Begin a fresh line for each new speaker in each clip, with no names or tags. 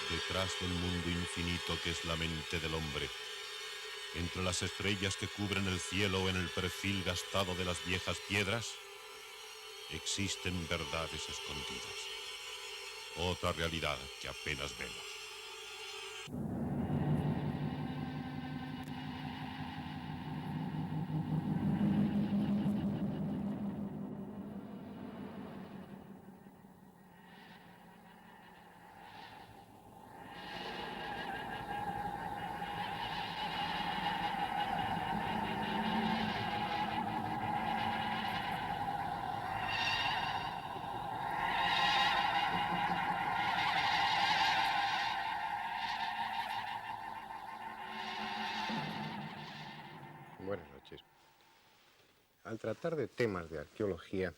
Detrás del mundo infinito que es la mente del hombre, entre las estrellas que cubren el cielo o en el perfil gastado de las viejas piedras, existen verdades escondidas, otra realidad que apenas vemos.
Buenas noches. Al tratar de temas de arqueología,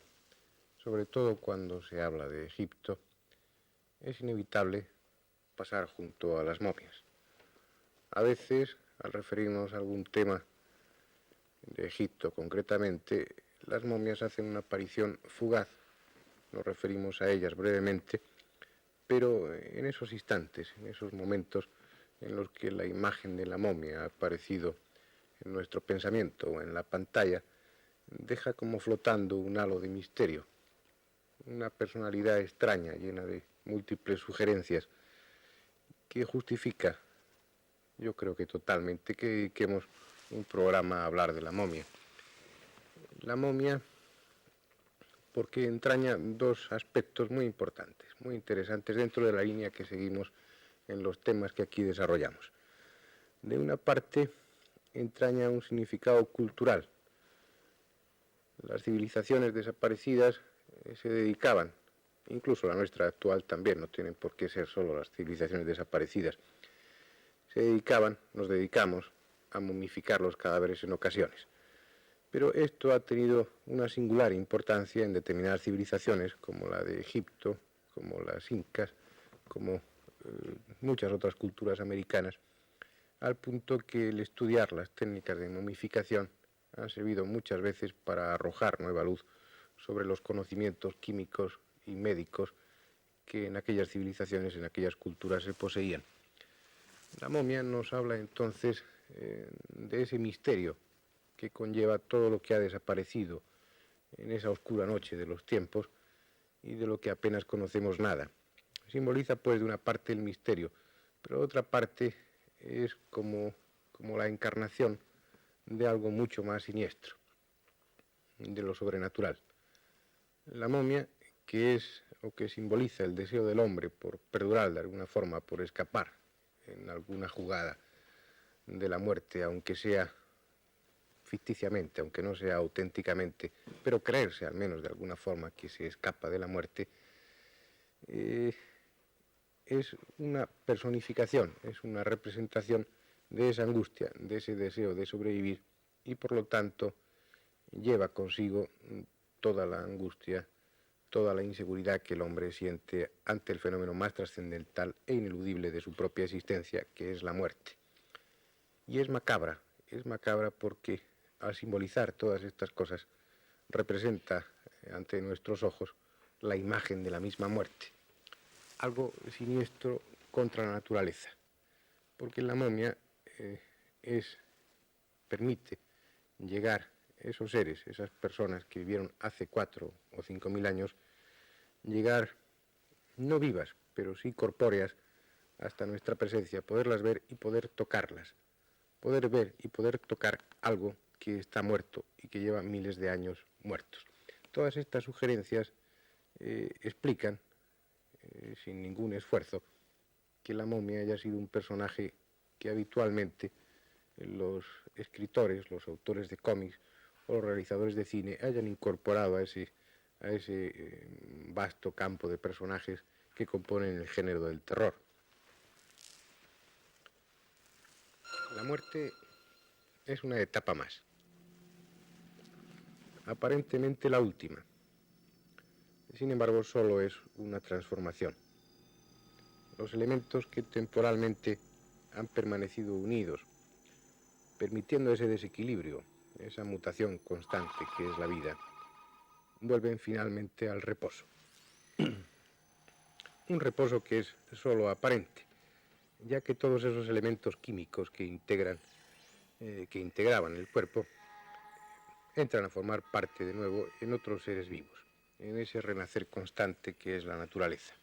sobre todo cuando se habla de Egipto, es inevitable pasar junto a las momias. A veces, al referirnos a algún tema de Egipto concretamente, las momias hacen una aparición fugaz. Nos referimos a ellas brevemente, pero en esos instantes, en esos momentos en los que la imagen de la momia ha aparecido en nuestro pensamiento o en la pantalla, deja como flotando un halo de misterio, una personalidad extraña, llena de múltiples sugerencias, que justifica, yo creo que totalmente, que dediquemos un programa a hablar de la momia. La momia, porque entraña dos aspectos muy importantes, muy interesantes dentro de la línea que seguimos en los temas que aquí desarrollamos. De una parte, entraña un significado cultural. Las civilizaciones desaparecidas se dedicaban, incluso la nuestra actual también, no tienen por qué ser solo las civilizaciones desaparecidas, nos dedicamos a momificar los cadáveres en ocasiones. Pero esto ha tenido una singular importancia en determinadas civilizaciones, como la de Egipto, como las incas, como muchas otras culturas americanas, al punto que el estudiar las técnicas de momificación han servido muchas veces para arrojar nueva luz sobre los conocimientos químicos y médicos que en aquellas civilizaciones, en aquellas culturas se poseían. La momia nos habla entonces de ese misterio que conlleva todo lo que ha desaparecido en esa oscura noche de los tiempos y de lo que apenas conocemos nada. Simboliza pues de una parte el misterio, pero de otra parte es como la encarnación de algo mucho más siniestro, de lo sobrenatural. La momia, que es o que simboliza el deseo del hombre por perdurar de alguna forma, por escapar en alguna jugada de la muerte, aunque sea ficticiamente, aunque no sea auténticamente, pero creerse al menos de alguna forma que se escapa de la muerte, es una personificación, es una representación de esa angustia, de ese deseo de sobrevivir y por lo tanto lleva consigo toda la angustia, toda la inseguridad que el hombre siente ante el fenómeno más trascendental e ineludible de su propia existencia, que es la muerte. Y es macabra porque al simbolizar todas estas cosas representa ante nuestros ojos la imagen de la misma muerte, algo siniestro contra la naturaleza, porque la momia permite llegar esos seres, esas personas que vivieron hace 4 o 5 mil años, llegar no vivas, pero sí corpóreas, hasta nuestra presencia, poderlas ver y poder tocarlas, poder ver y poder tocar algo que está muerto y que lleva miles de años muertos. Todas estas sugerencias explican, sin ningún esfuerzo, que la momia haya sido un personaje que habitualmente los escritores, los autores de cómics o los realizadores de cine hayan incorporado a ese vasto campo de personajes que componen el género del terror. La muerte es una etapa más, aparentemente la última. Sin embargo, solo es una transformación. Los elementos que temporalmente han permanecido unidos, permitiendo ese desequilibrio, esa mutación constante que es la vida, vuelven finalmente al reposo. Un reposo que es solo aparente, ya que todos esos elementos químicos que integraban el cuerpo entran a formar parte de nuevo en otros seres vivos, en ese renacer constante que es la naturaleza.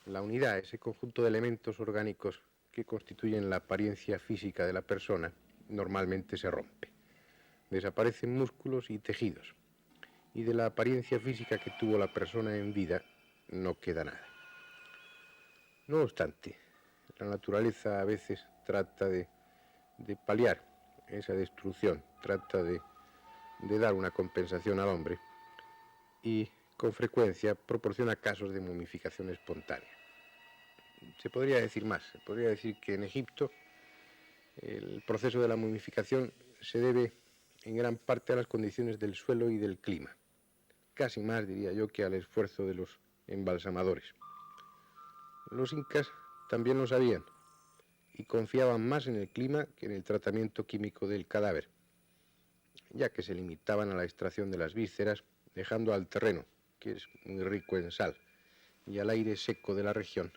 La unidad, ese conjunto de elementos orgánicos que constituyen la apariencia física de la persona, normalmente se rompe. Desaparecen músculos y tejidos, y de la apariencia física que tuvo la persona en vida no queda nada. No obstante, la naturaleza a veces trata de paliar esa destrucción, trata de dar una compensación al hombre y con frecuencia proporciona casos de momificación espontánea. Se podría decir más, se podría decir que en Egipto el proceso de la momificación se debe en gran parte a las condiciones del suelo y del clima, casi más diría yo que al esfuerzo de los embalsamadores. Los incas también lo sabían y confiaban más en el clima que en el tratamiento químico del cadáver, ya que se limitaban a la extracción de las vísceras, dejando al terreno, que es muy rico en sal, y al aire seco de la región,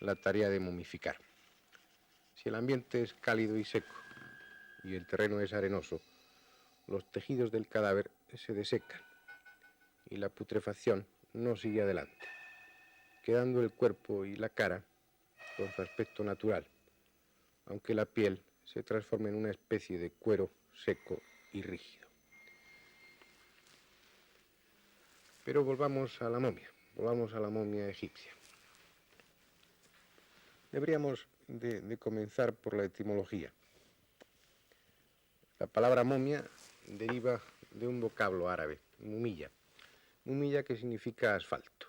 la tarea de momificar. Si el ambiente es cálido y seco y el terreno es arenoso, los tejidos del cadáver se desecan y la putrefacción no sigue adelante, quedando el cuerpo y la cara con su aspecto natural, aunque la piel se transforma en una especie de cuero seco y rígido. Pero volvamos a la momia egipcia. Deberíamos de comenzar por la etimología. La palabra momia deriva de un vocablo árabe, mumilla, que significa asfalto.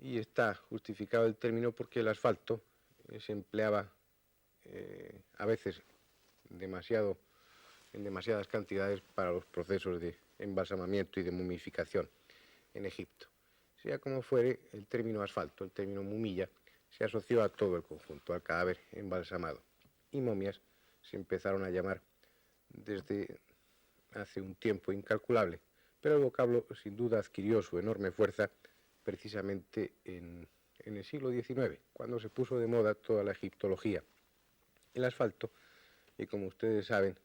Y está justificado el término porque el asfalto se empleaba a veces en demasiadas cantidades para los procesos de embalsamamiento y de momificación en Egipto. Sea como fuere, el término asfalto, el término mumilla, se asoció a todo el conjunto, al cadáver embalsamado. Y momias se empezaron a llamar desde hace un tiempo incalculable, pero el vocablo sin duda adquirió su enorme fuerza precisamente en el siglo XIX, cuando se puso de moda toda la egiptología. El asfalto, que como ustedes saben,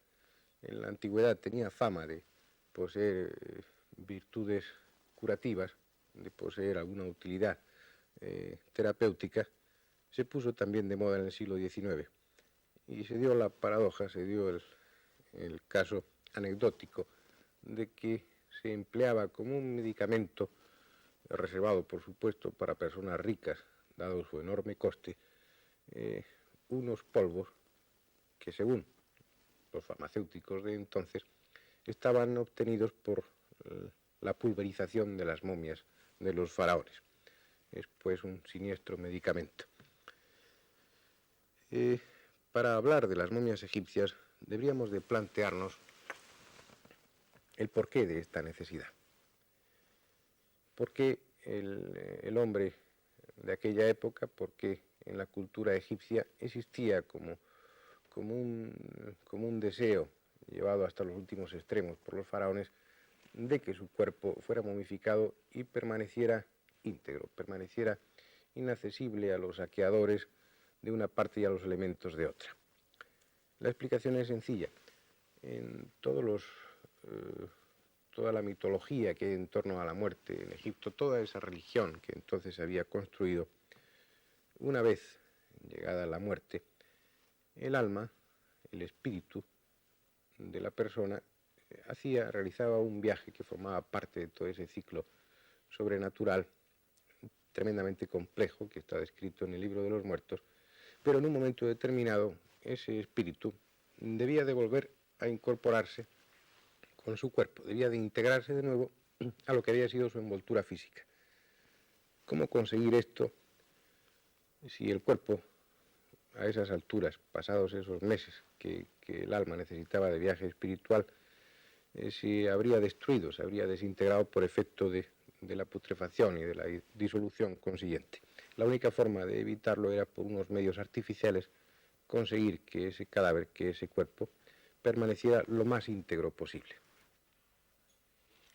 en la antigüedad tenía fama de poseer virtudes curativas, de poseer alguna utilidad terapéutica, se puso también de moda en el siglo XIX. Y se dio la paradoja, se dio el caso anecdótico de que se empleaba como un medicamento reservado, por supuesto, para personas ricas, dado su enorme coste, unos polvos que, según los farmacéuticos de entonces, estaban obtenidos por la pulverización de las momias de los faraones. Es pues un siniestro medicamento. Para hablar de las momias egipcias deberíamos de plantearnos el porqué de esta necesidad. ¿Por qué el hombre de aquella época, por qué en la cultura egipcia existía como un deseo llevado hasta los últimos extremos por los faraones de que su cuerpo fuera momificado y permaneciera íntegro, permaneciera inaccesible a los saqueadores de una parte y a los elementos de otra? La explicación es sencilla. En toda la mitología que hay en torno a la muerte en Egipto, toda esa religión que entonces se había construido, una vez llegada la muerte, el alma, el espíritu de la persona realizaba un viaje que formaba parte de todo ese ciclo sobrenatural tremendamente complejo que está descrito en el Libro de los Muertos, pero en un momento determinado ese espíritu debía de volver a incorporarse con su cuerpo, debía de integrarse de nuevo a lo que había sido su envoltura física. ¿Cómo conseguir esto si el cuerpo, a esas alturas, pasados esos meses que el alma necesitaba de viaje espiritual, se habría destruido, se habría desintegrado por efecto de la putrefacción y de la disolución consiguiente? La única forma de evitarlo era por unos medios artificiales conseguir que ese cadáver, que ese cuerpo, permaneciera lo más íntegro posible.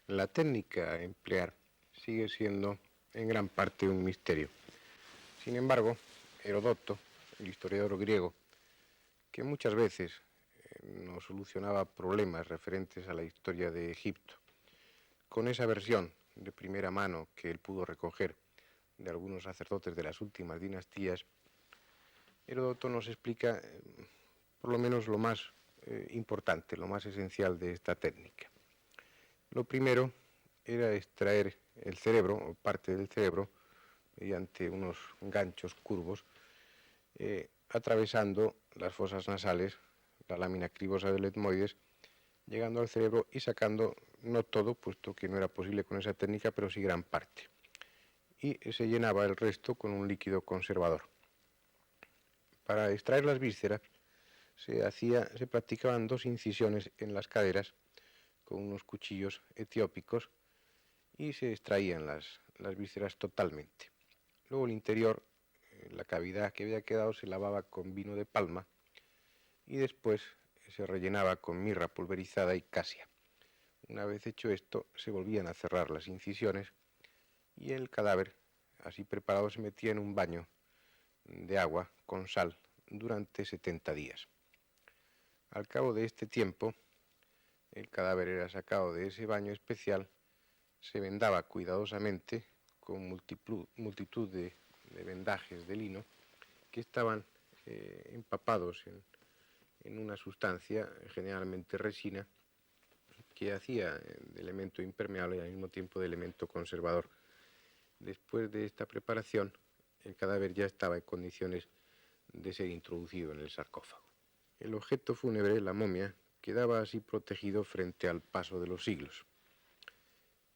La técnica a emplear sigue siendo en gran parte un misterio. Sin embargo, Herodoto, el historiador griego, que muchas veces nos solucionaba problemas referentes a la historia de Egipto, con esa versión de primera mano que él pudo recoger de algunos sacerdotes de las últimas dinastías, Heródoto nos explica por lo menos lo más importante, lo más esencial de esta técnica. Lo primero era extraer el cerebro, o parte del cerebro, mediante unos ganchos curvos, atravesando las fosas nasales, la lámina cribosa del etmoides, llegando al cerebro y sacando, no todo, puesto que no era posible con esa técnica, pero sí gran parte. Y se llenaba el resto con un líquido conservador. Para extraer las vísceras se practicaban 2 incisiones en las caderas con unos cuchillos etiópicos y se extraían las vísceras totalmente. Luego el interior, la cavidad que había quedado, se lavaba con vino de palma y después se rellenaba con mirra pulverizada y casia. Una vez hecho esto, se volvían a cerrar las incisiones y el cadáver, así preparado, se metía en un baño de agua con sal durante 70 días. Al cabo de este tiempo, el cadáver era sacado de ese baño especial, se vendaba cuidadosamente con multitud de vendajes de lino que estaban empapados en una sustancia, generalmente resina, que hacía de elemento impermeable y al mismo tiempo de elemento conservador. Después de esta preparación, el cadáver ya estaba en condiciones de ser introducido en el sarcófago. El objeto fúnebre, la momia, quedaba así protegido frente al paso de los siglos.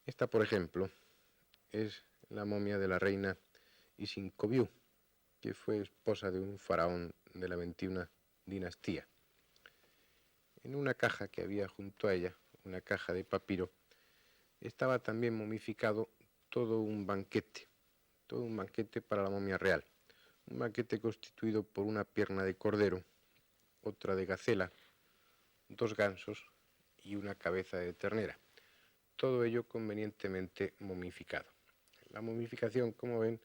Esta, por ejemplo, es la momia de la reina Isincobiu, que fue esposa de un faraón de la 21 dinastía. En una caja que había junto a ella, una caja de papiro, estaba también momificado todo un banquete para la momia real. Un banquete constituido por una pierna de cordero, otra de gacela, 2 gansos y una cabeza de ternera. Todo ello convenientemente momificado. La momificación, como ven,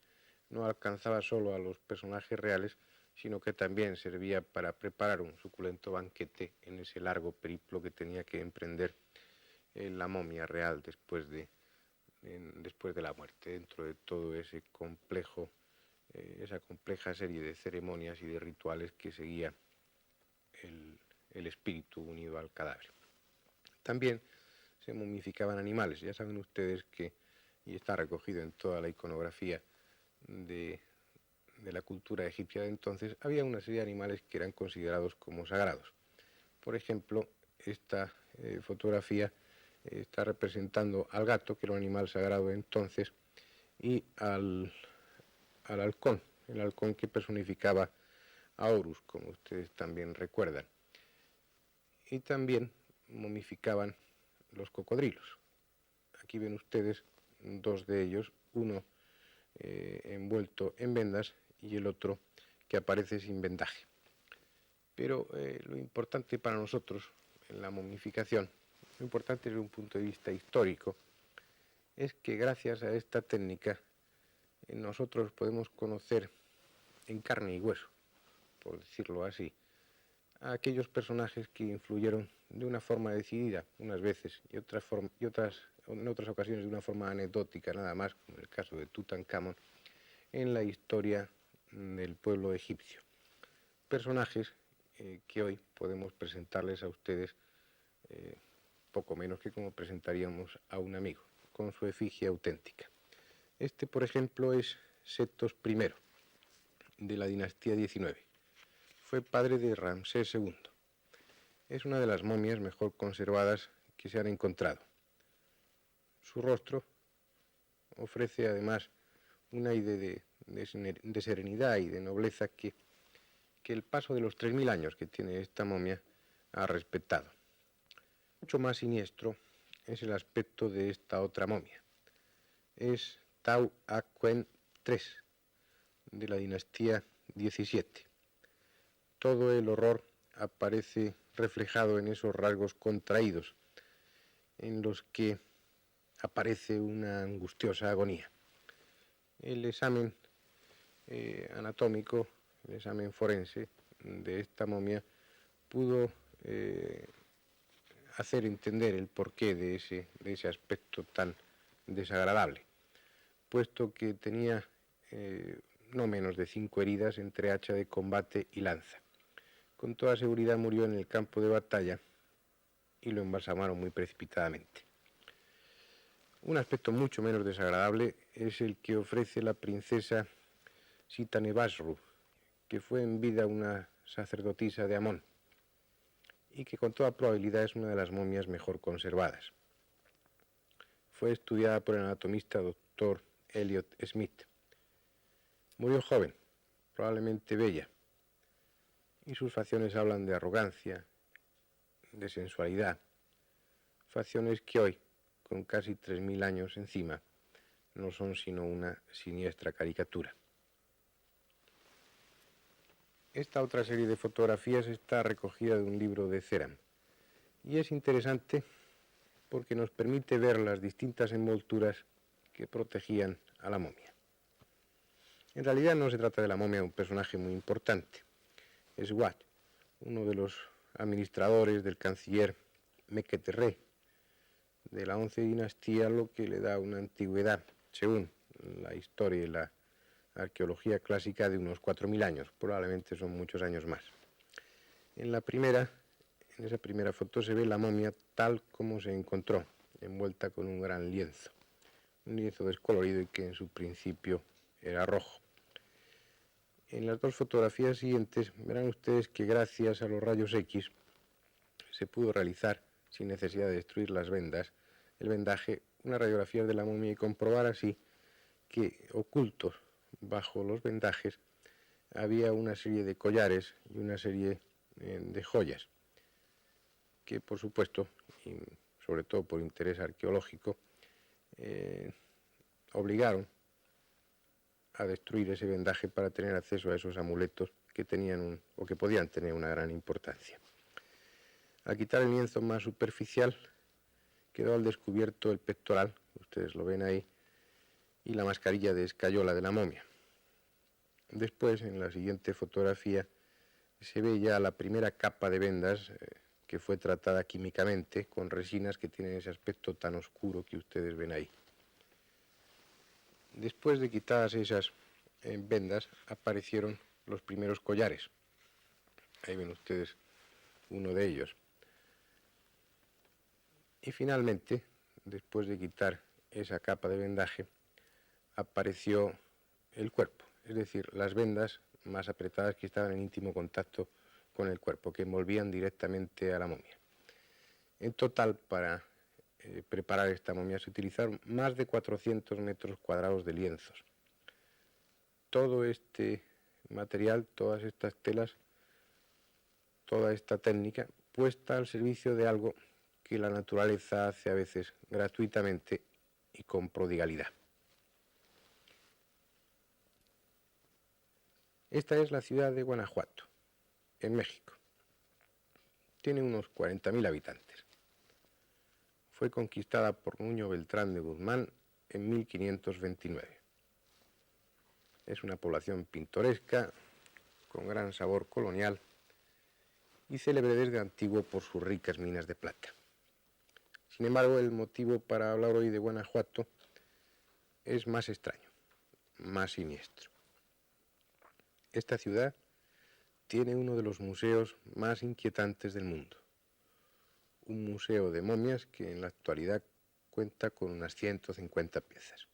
no alcanzaba solo a los personajes reales, sino que también servía para preparar un suculento banquete en ese largo periplo que tenía que emprender la momia real después de la muerte, dentro de todo ese complejo, esa compleja serie de ceremonias y de rituales que seguía el espíritu unido al cadáver. También se momificaban animales. Ya saben ustedes que, y está recogido en toda la iconografía de la cultura egipcia de entonces, había una serie de animales que eran considerados como sagrados. Por ejemplo, esta fotografía está representando al gato, que era un animal sagrado entonces, y al halcón, el halcón que personificaba a Horus, como ustedes también recuerdan. Y también momificaban los cocodrilos. Aquí ven ustedes 2 de ellos, uno envuelto en vendas y el otro que aparece sin vendaje. Pero lo importante para nosotros en la momificación, lo importante desde un punto de vista histórico, es que gracias a esta técnica nosotros podemos conocer en carne y hueso, por decirlo así, a aquellos personajes que influyeron de una forma decidida, unas veces, y en otras ocasiones de una forma anecdótica nada más, como en el caso de Tutankamón, en la historia del pueblo egipcio. Personajes que hoy podemos presentarles a ustedes poco menos que como presentaríamos a un amigo, con su efigie auténtica. Este, por ejemplo, es Setos I, de la dinastía 19. Fue padre de Ramsés II. Es una de las momias mejor conservadas que se han encontrado. Su rostro ofrece además un aire de serenidad y de nobleza que el paso de los 3000 años que tiene esta momia ha respetado. Mucho más siniestro es el aspecto de esta otra momia. Es Tau Aquen III, de la dinastía 17. Todo el horror aparece reflejado en esos rasgos contraídos, en los que aparece una angustiosa agonía. El examen anatómico, el examen forense de esta momia pudo hacer entender el porqué de ese aspecto tan desagradable, puesto que tenía no menos de 5 heridas entre hacha de combate y lanza. Con toda seguridad murió en el campo de batalla y lo embalsamaron muy precipitadamente. Un aspecto mucho menos desagradable es el que ofrece la princesa Sitanebasru, que fue en vida una sacerdotisa de Amón y que con toda probabilidad es una de las momias mejor conservadas. Fue estudiada por el anatomista Dr. Elliot Smith. Murió joven, probablemente bella, y sus facciones hablan de arrogancia, de sensualidad, facciones que hoy, con casi 3000 años encima, no son sino una siniestra caricatura. Esta otra serie de fotografías está recogida de un libro de Ceram y es interesante porque nos permite ver las distintas envolturas que protegían a la momia. En realidad no se trata de la momia de un personaje muy importante. Es Wat, uno de los administradores del canciller Mequeterre de la 11 dinastía, lo que le da una antigüedad, según la historia y la arqueología clásica, de unos 4000 años, probablemente son muchos años más. En esa primera foto se ve la momia tal como se encontró, envuelta con un gran lienzo, un lienzo descolorido y que en su principio era rojo. En las dos fotografías siguientes verán ustedes que gracias a los rayos X se pudo realizar, sin necesidad de destruir las vendas, el vendaje, una radiografía de la momia y comprobar así que ocultos bajo los vendajes había una serie de collares y una serie de joyas que, por supuesto, y sobre todo por interés arqueológico, obligaron a destruir ese vendaje para tener acceso a esos amuletos que tenían o que podían tener una gran importancia. Al quitar el lienzo más superficial, quedó al descubierto el pectoral, ustedes lo ven ahí, y la mascarilla de escayola de la momia. Después, en la siguiente fotografía, se ve ya la primera capa de vendas que fue tratada químicamente con resinas que tienen ese aspecto tan oscuro que ustedes ven ahí. Después de quitadas esas vendas, aparecieron los primeros collares. Ahí ven ustedes uno de ellos. Y finalmente, después de quitar esa capa de vendaje, apareció el cuerpo, es decir, las vendas más apretadas que estaban en íntimo contacto con el cuerpo, que envolvían directamente a la momia. En total, para preparar esta momia se utilizaron más de 400 metros cuadrados de lienzos. Todo este material, todas estas telas, toda esta técnica puesta al servicio de algo que la naturaleza hace a veces gratuitamente y con prodigalidad. Esta es la ciudad de Guanajuato, en México. Tiene unos 40.000 habitantes. Fue conquistada por Nuño Beltrán de Guzmán en 1529. Es una población pintoresca, con gran sabor colonial y célebre desde antiguo por sus ricas minas de plata. Sin embargo, el motivo para hablar hoy de Guanajuato es más extraño, más siniestro. Esta ciudad tiene uno de los museos más inquietantes del mundo. Un museo de momias que en la actualidad cuenta con unas 150 piezas.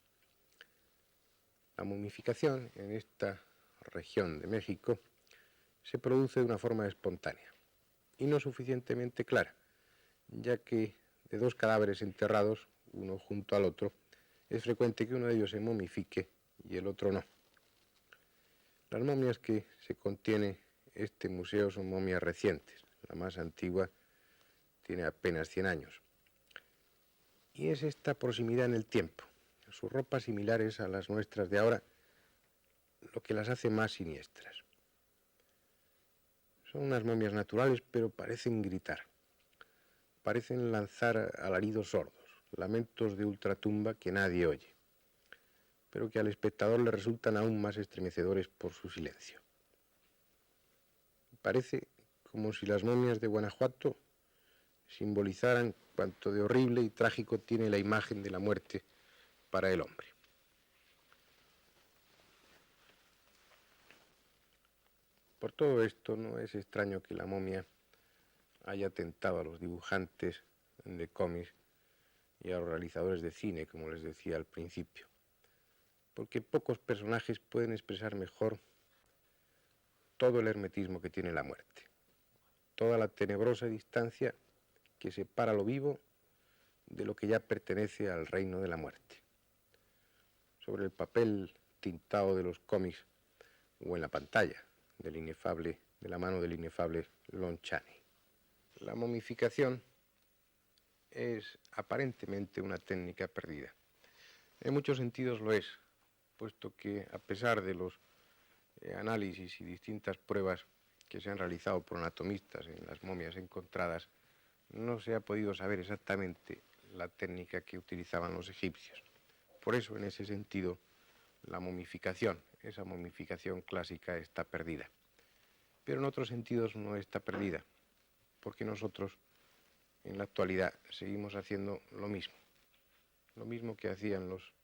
La momificación en esta región de México se produce de una forma espontánea y no suficientemente clara, ya que de dos cadáveres enterrados, uno junto al otro, es frecuente que uno de ellos se momifique y el otro no. Las momias que se contiene este museo son momias recientes. La más antigua tiene apenas 100 años. Y es esta proximidad en el tiempo, sus ropas similares a las nuestras de ahora, lo que las hace más siniestras. Son unas momias naturales, pero parecen gritar. Parecen lanzar alaridos sordos, lamentos de ultratumba que nadie oye. pero que al espectador le resultan aún más estremecedores por su silencio. Parece como si las momias de Guanajuato simbolizaran cuanto de horrible y trágico tiene la imagen de la muerte para el hombre. Por todo esto, no es extraño que la momia haya tentado a los dibujantes de cómics y a los realizadores de cine, como les decía al principio, porque pocos personajes pueden expresar mejor todo el hermetismo que tiene la muerte, toda la tenebrosa distancia que separa lo vivo de lo que ya pertenece al reino de la muerte. Sobre el papel tintado de los cómics o en la pantalla de la mano del inefable Lon Chaney. La momificación es aparentemente una técnica perdida. En muchos sentidos lo es, puesto que a pesar de los análisis y distintas pruebas que se han realizado por anatomistas en las momias encontradas, no se ha podido saber exactamente la técnica que utilizaban los egipcios. Por eso, en ese sentido, la momificación, esa momificación clásica, está perdida. Pero en otros sentidos no está perdida, porque nosotros en la actualidad seguimos haciendo lo mismo que hacían los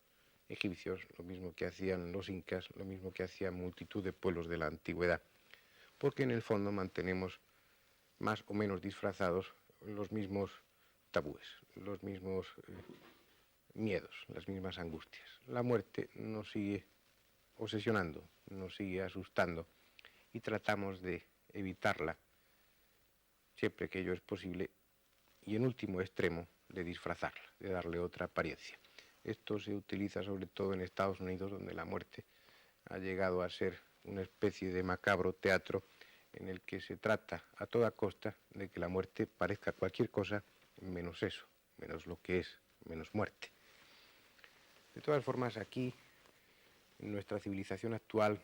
egipcios, lo mismo que hacían los incas, lo mismo que hacían multitud de pueblos de la antigüedad, porque en el fondo mantenemos más o menos disfrazados los mismos tabúes, los mismos miedos, las mismas angustias. La muerte nos sigue obsesionando, nos sigue asustando y tratamos de evitarla siempre que ello es posible y en último extremo de disfrazarla, de darle otra apariencia. Esto se utiliza sobre todo en Estados Unidos, donde la muerte ha llegado a ser una especie de macabro teatro en el que se trata a toda costa de que la muerte parezca cualquier cosa menos eso, menos lo que es, menos muerte. De todas formas, aquí, en nuestra civilización actual,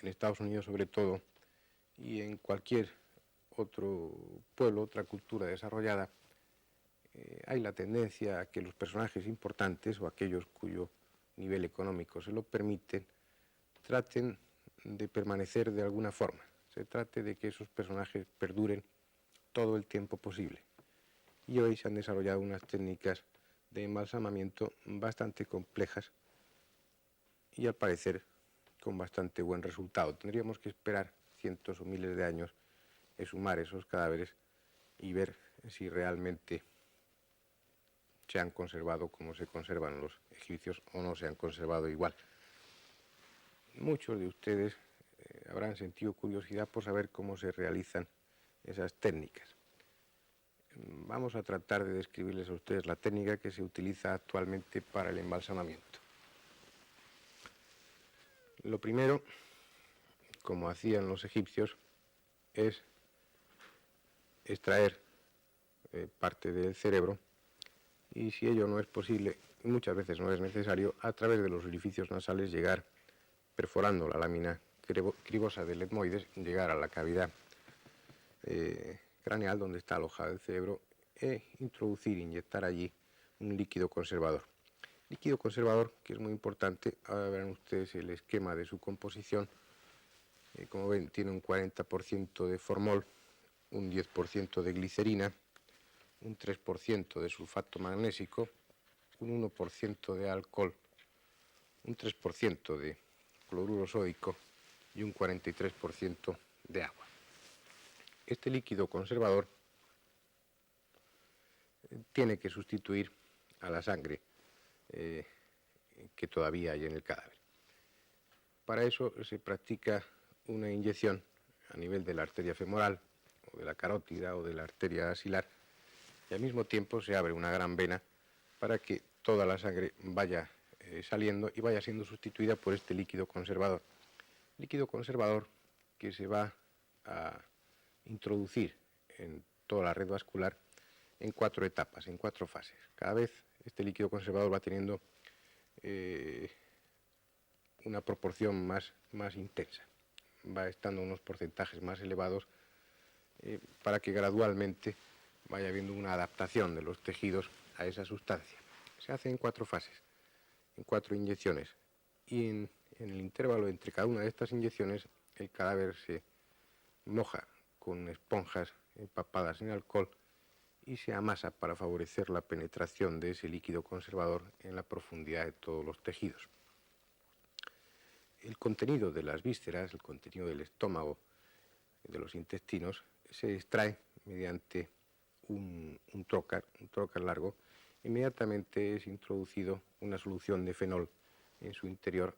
en Estados Unidos sobre todo, y en cualquier otro pueblo, otra cultura desarrollada, hay la tendencia a que los personajes importantes o aquellos cuyo nivel económico se lo permiten, traten de permanecer de alguna forma. Se trate de que esos personajes perduren todo el tiempo posible. Y hoy se han desarrollado unas técnicas de embalsamamiento bastante complejas y al parecer con bastante buen resultado. Tendríamos que esperar cientos o miles de años, exhumar esos cadáveres y ver si realmente se han conservado como se conservan los egipcios o no se han conservado igual. Muchos de ustedes habrán sentido curiosidad por saber cómo se realizan esas técnicas. Vamos a tratar de describirles a ustedes la técnica que se utiliza actualmente para el embalsamamiento. Lo primero, como hacían los egipcios, es extraer parte del cerebro y si ello no es posible, y muchas veces no es necesario, a través de los orificios nasales llegar, perforando la lámina cribosa del etmoides, llegar a la cavidad craneal donde está alojado el cerebro e introducir, inyectar allí un líquido conservador. Líquido conservador que es muy importante. Ahora verán ustedes el esquema de su composición. Como ven, tiene un 40% de formol, un 10% de glicerina, un 3% de sulfato magnésico, un 1% de alcohol, un 3% de cloruro sódico y un 43% de agua. Este líquido conservador tiene que sustituir a la sangre que todavía hay en el cadáver. Para eso se practica una inyección a nivel de la arteria femoral o de la carótida o de la arteria asilar y al mismo tiempo se abre una gran vena para que toda la sangre vaya saliendo y vaya siendo sustituida por este líquido conservador. Líquido conservador que se va a introducir en toda la red vascular en 4 etapas, en 4 fases. Cada vez este líquido conservador va teniendo una proporción más intensa, va estando unos porcentajes más elevados para que gradualmente vaya habiendo una adaptación de los tejidos a esa sustancia. Se hace en 4 fases. en 4 inyecciones. Y en el intervalo entre cada una de estas inyecciones, el cadáver se moja con esponjas empapadas en alcohol y se amasa para favorecer la penetración de ese líquido conservador en la profundidad de todos los tejidos. El contenido de las vísceras, el contenido del estómago, de los intestinos, se extrae mediante un trocar largo. Inmediatamente es introducido una solución de fenol en su interior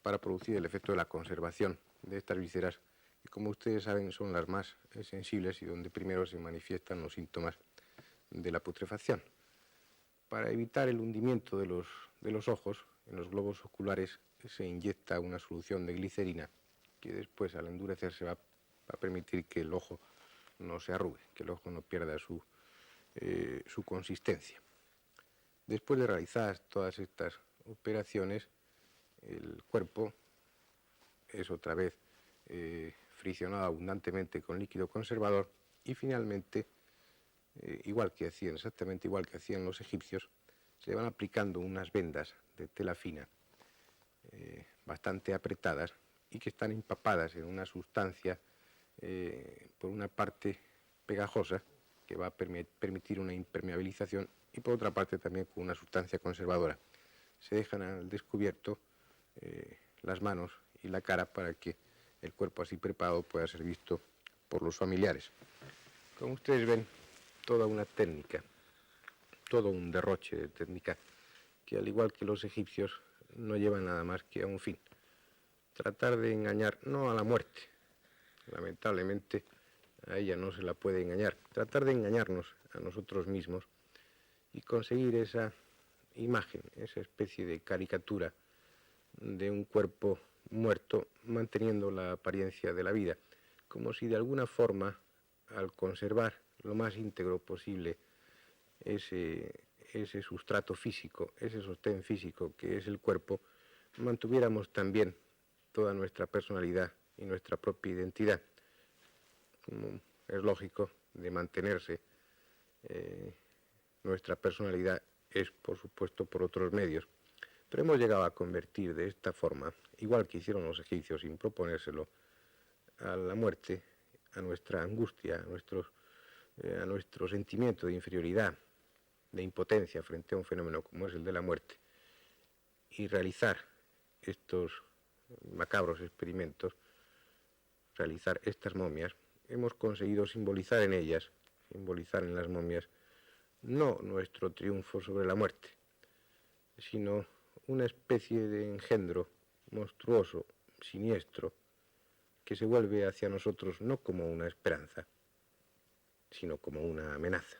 para producir el efecto de la conservación de estas vísceras, que como ustedes saben son las más sensibles y donde primero se manifiestan los síntomas de la putrefacción. Para evitar el hundimiento de los ojos, en los globos oculares se inyecta una solución de glicerina que después al endurecerse va a permitir que el ojo no se arrugue, que el ojo no pierda su consistencia. Después de realizadas todas estas operaciones, el cuerpo es otra vez friccionado abundantemente con líquido conservador y finalmente, exactamente igual que hacían los egipcios, se van aplicando unas vendas de tela fina bastante apretadas y que están empapadas en una sustancia por una parte pegajosa que va a permitir una impermeabilización y por otra parte también con una sustancia conservadora. Se dejan al descubierto las manos y la cara para que el cuerpo así preparado pueda ser visto por los familiares. Como ustedes ven, toda una técnica, todo un derroche de técnica que al igual que los egipcios no lleva nada más que a un fin: tratar de engañar no a la muerte, lamentablemente a ella no se la puede engañar, tratar de engañarnos a nosotros mismos y conseguir esa imagen, esa especie de caricatura de un cuerpo muerto manteniendo la apariencia de la vida, como si de alguna forma, al conservar lo más íntegro posible ese sustrato físico, ese sostén físico que es el cuerpo, mantuviéramos también toda nuestra personalidad y nuestra propia identidad. Como es lógico, de mantenerse nuestra personalidad es, por supuesto, por otros medios. Pero hemos llegado a convertir de esta forma, igual que hicieron los egipcios sin proponérselo, a la muerte, a nuestra angustia, a nuestro sentimiento de inferioridad, de impotencia frente a un fenómeno como es el de la muerte, y realizar estos macabros experimentos, realizar estas momias, hemos conseguido simbolizar en ellas, simbolizar en las momias, no nuestro triunfo sobre la muerte, sino una especie de engendro monstruoso, siniestro, que se vuelve hacia nosotros no como una esperanza, sino como una amenaza.